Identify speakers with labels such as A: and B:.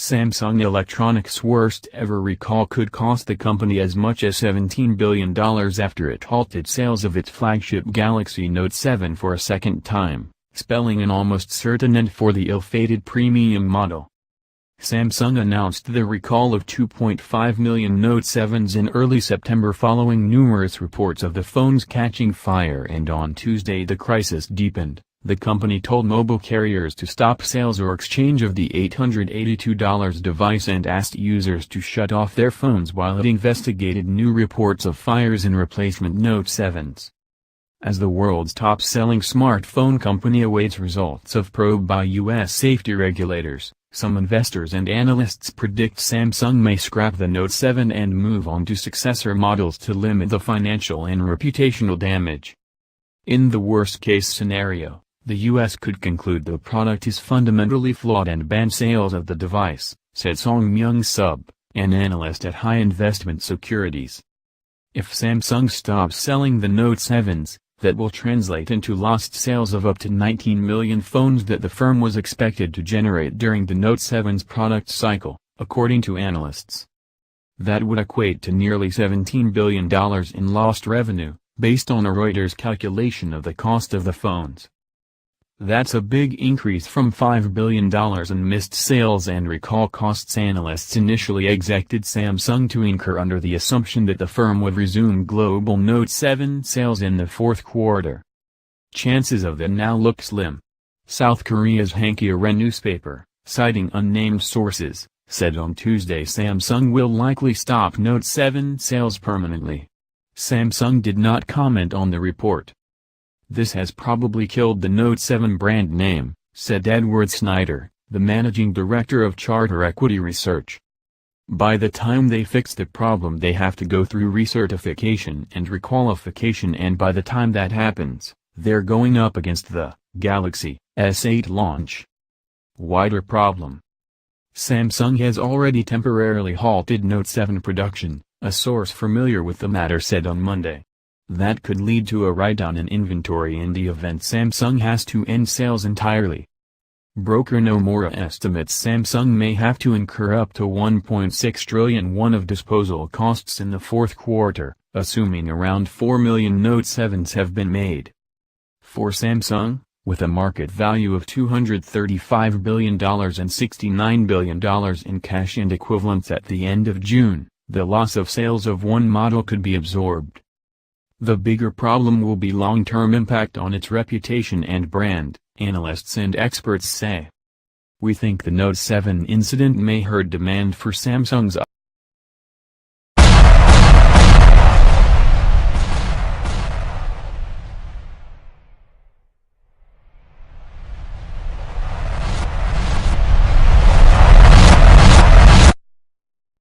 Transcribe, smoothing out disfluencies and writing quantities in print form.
A: Samsung Electronics' worst-ever recall could cost the company as much as $17 billion after it halted sales of its flagship Galaxy Note 7 for a second time, spelling an almost certain end for the ill-fated premium model. Samsung announced the recall of 2.5 million Note 7s in early September following numerous reports of the phones catching fire, and on Tuesday the crisis deepened. The company told mobile carriers to stop sales or exchange of the $882 device and asked users to shut off their phones while it investigated new reports of fires in replacement Note 7s. As the world's top-selling smartphone company awaits results of probe by U.S. safety regulators, some investors and analysts predict Samsung may scrap the Note 7 and move on to successor models to limit the financial and reputational damage. In the worst-case scenario, the U.S. could conclude the product is fundamentally flawed and ban sales of the device, said Song-Myung Sub, an analyst at High Investment Securities. If Samsung stops selling the Note 7s, that will translate into lost sales of up to 19 million phones that the firm was expected to generate during the Note 7's product cycle, according to analysts. That would equate to nearly $17 billion in lost revenue, based on a Reuters calculation of the cost of the phones. That's a big increase from $5 billion in missed sales and recall costs. Analysts initially expected Samsung to incur under the assumption that the firm would resume global Note 7 sales in the fourth quarter. Chances of that now look slim. South Korea's Hankyoreh newspaper, citing unnamed sources, said on Tuesday Samsung will likely stop Note 7 sales permanently. Samsung did not comment on the report. This has probably killed the Note 7 brand name, said Edward Snyder, the managing director of Charter Equity Research. By the time they fix the problem they have to go through recertification and requalification, and by the time that happens, they're going up against the Galaxy S8 launch. Wider problem. Samsung has already temporarily halted Note 7 production, a source familiar with the matter said on Monday. That could lead to a write-down in inventory in the event Samsung has to end sales entirely. Broker Nomura estimates Samsung may have to incur up to $1.6 trillion of disposal costs in the fourth quarter, assuming around 4 million Note 7s have been made. For Samsung, with a market value of $235 billion and $69 billion in cash and equivalents at the end of June, the loss of sales of one model could be absorbed. The bigger problem will be long-term impact on its reputation and brand, analysts and experts say. We think the Note 7 incident may hurt demand for Samsung's